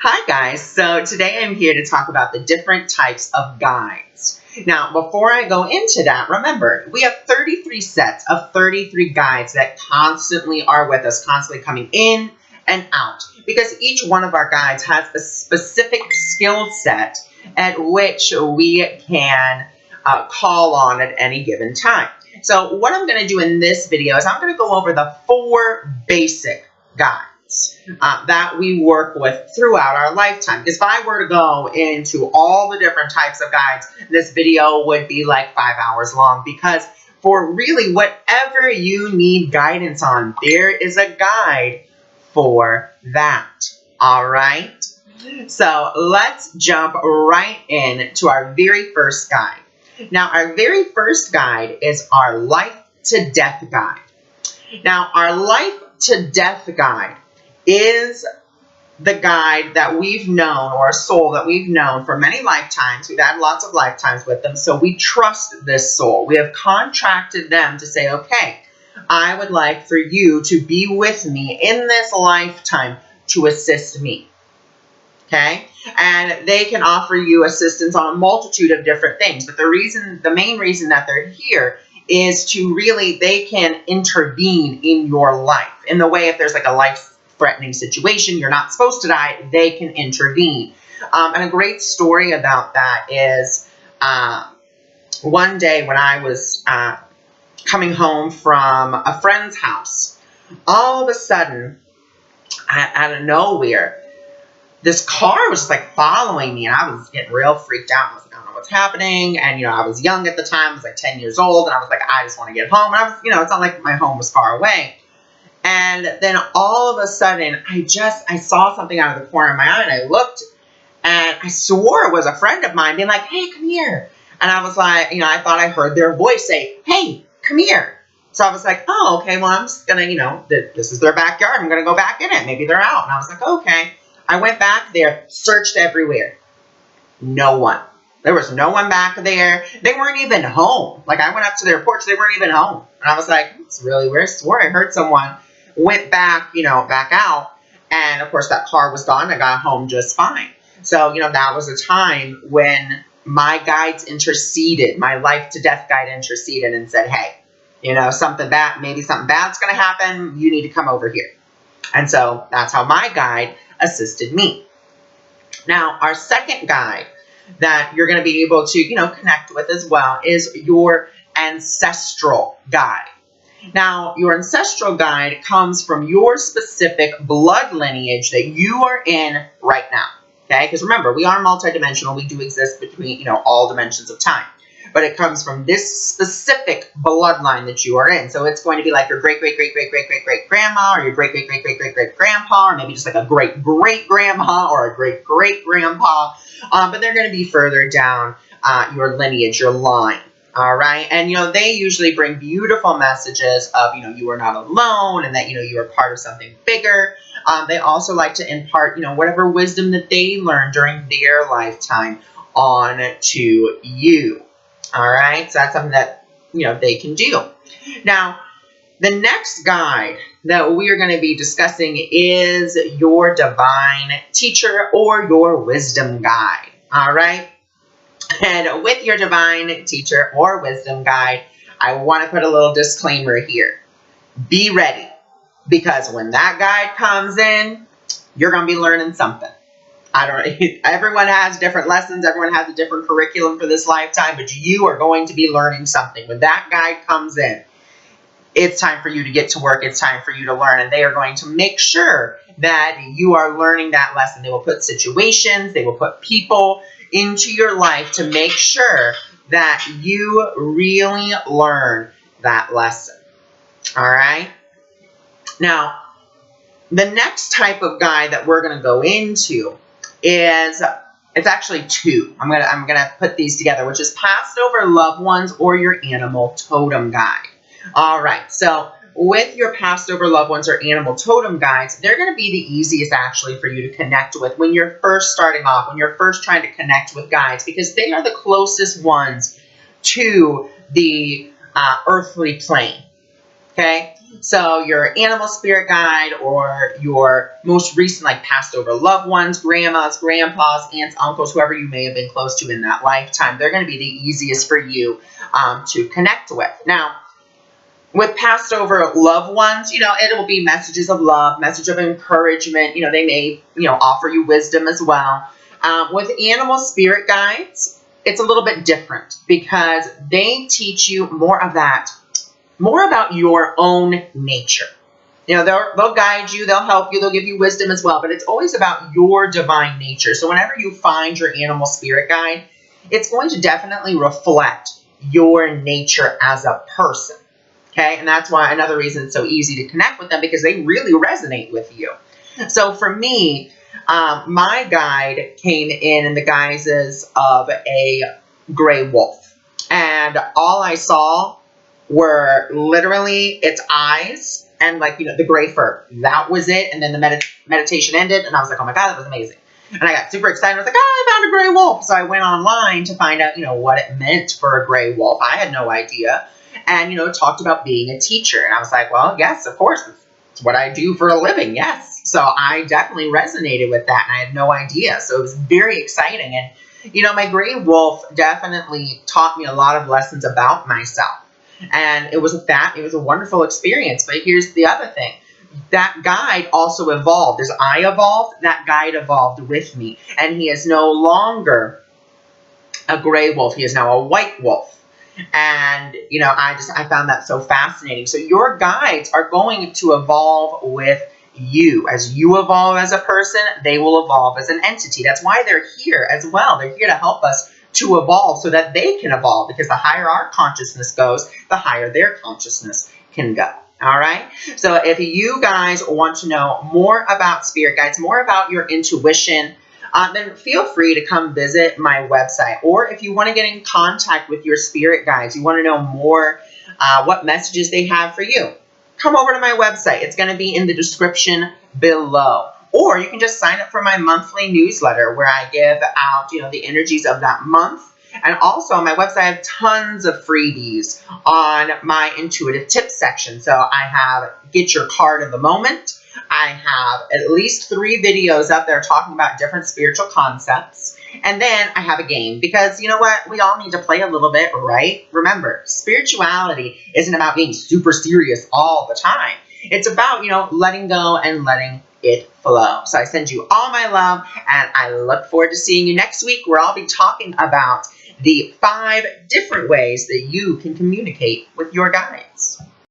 Hi guys, so today I'm here to talk about the different types of guides. Now, before I go into that, remember, we have 33 sets of 33 guides that constantly are with us, constantly coming in and out, because each one of our guides has a specific skill set at which we can call on at any given time. So what I'm going to do in this video is I'm going to go over the 4 basic guides that we work with throughout our lifetime. Because if I were to go into all the different types of guides, this video would be like 5 hours long, because for really whatever you need guidance on, there is a guide for that. All right? So let's jump right in to our very first guide. Now, our very first guide is our life to death guide. Now, our life to death guide is the guide that we've known, or a soul that we've known for many lifetimes. We've had lots of lifetimes with them, so we trust this soul. We have contracted them to say, okay, I would like for you to be with me in this lifetime to assist me. Okay? And they can offer you assistance on a multitude of different things, but the main reason that they're here is to really, they can intervene in your life in the way if there's like a life-threatening situation, you're not supposed to die, they can intervene. And a great story about that is one day when I was coming home from a friend's house, all of a sudden, out of nowhere, this car was just like following me, and I was getting real freaked out. I was like, I don't know what's happening. And, you know, I was young at the time. I was like 10 years old, and I was like, I just want to get home. And I was, you know, it's not like my home was far away. And then all of a sudden, I saw something out of the corner of my eye, and I looked, and I swore it was a friend of mine being like, hey, come here. And I was like, you know, I thought I heard their voice say, hey, come here. So I was like, oh, okay, well, I'm just going to, you know, this is their backyard. I'm going to go back in it. Maybe they're out. And I was like, okay. I went back there, searched everywhere. No one. There was no one back there. They weren't even home. Like, I went up to their porch. They weren't even home. And I was like, it's really weird. I swore I heard someone. Went back, you know, back out. And, of course, that car was gone. I got home just fine. So, you know, that was a time when my guides interceded. My life to death guide interceded and said, hey, you know, something bad, maybe something bad's going to happen. You need to come over here. And so that's how my guide assisted me. Now, our second guide that you're going to be able to, you know, connect with as well is your ancestral guide. Now, your ancestral guide comes from your specific blood lineage that you are in right now. Okay? Because remember, we are multidimensional. We do exist between, you know, all dimensions of time. But it comes from this specific bloodline that you are in. So it's going to be like your great-great-great-great-great-great-great-grandma, or your great-great-great-great-great-grandpa, or maybe just like a great-great-grandma or a great-great-grandpa. But they're going to be further down your lineage, your line. All right? And, you know, they usually bring beautiful messages of, you know, you are not alone, and that, you know, you are part of something bigger. They also like to impart, you know, whatever wisdom that they learned during their lifetime on to you. All right, so that's something that, you know, they can do. Now, the next guide that we are going to be discussing is your divine teacher or your wisdom guide. All right, and with your divine teacher or wisdom guide, I want to put a little disclaimer here. Be ready, because when that guide comes in, you're going to be learning something. Everyone has different lessons. Everyone has a different curriculum for this lifetime, but you are going to be learning something. When that guide comes in, it's time for you to get to work. It's time for you to learn, and they are going to make sure that you are learning that lesson. They will put situations, they will put people into your life to make sure that you really learn that lesson. All right? Now, the next type of guide that we're going to go into is, it's actually 2. I'm gonna put these together, which is passed over loved ones or your animal totem guide. All right, so with your passed over loved ones or animal totem guides, they're going to be the easiest actually for you to connect with when you're first starting off, when you're first trying to connect with guides, because they are the closest ones to the earthly plane. Okay, so your animal spirit guide or your most recent, like passed over loved ones, grandmas, grandpas, aunts, uncles, whoever you may have been close to in that lifetime, they're going to be the easiest for you to connect with. Now, with passed over loved ones, it will be messages of love, message of encouragement. They may, offer you wisdom as well. With animal spirit guides, it's a little bit different because they teach you more about your own nature. They'll guide you, they'll help you, they'll give you wisdom as well, but it's always about your divine nature. So whenever you find your animal spirit guide, it's going to definitely reflect your nature as a person. Okay, and that's why another reason it's so easy to connect with them, because they really resonate with you. So for me, my guide came in the guises of a gray wolf. And all I saw were literally its eyes and the gray fur. That was it. And then the meditation ended and I was like, oh my God, that was amazing. And I got super excited. I was like, oh, I found a gray wolf. So I went online to find out, what it meant for a gray wolf. I had no idea. And, it talked about being a teacher. And I was like, well, yes, of course. It's what I do for a living. Yes. So I definitely resonated with that. And I had no idea. So it was very exciting. And, my gray wolf definitely taught me a lot of lessons about myself. And it was a wonderful experience. But here's the other thing. That guide also evolved. As I evolved, that guide evolved with me. And he is no longer a gray wolf. He is now a white wolf. And, I found that so fascinating. So your guides are going to evolve with you. As you evolve as a person, they will evolve as an entity. That's why they're here as well. They're here to help us to evolve so that they can evolve, because the higher our consciousness goes, the higher their consciousness can go. All right. So if you guys want to know more about spirit guides, more about your intuition, then feel free to come visit my website. Or if you want to get in contact with your spirit guides, you want to know more what messages they have for you, come over to my website. It's going to be in the description below. Or you can just sign up for my monthly newsletter where I give out, the energies of that month. And also on my website, I have tons of freebies on my intuitive tips section. So I have Get Your Card of the Moment. I have at least 3 videos up there talking about different spiritual concepts. And then I have a game, because you know what? We all need to play a little bit, right? Remember, spirituality isn't about being super serious all the time. It's about, letting go and letting it flow. So I send you all my love, and I look forward to seeing you next week, where I'll be talking about the 5 different ways that you can communicate with your guide.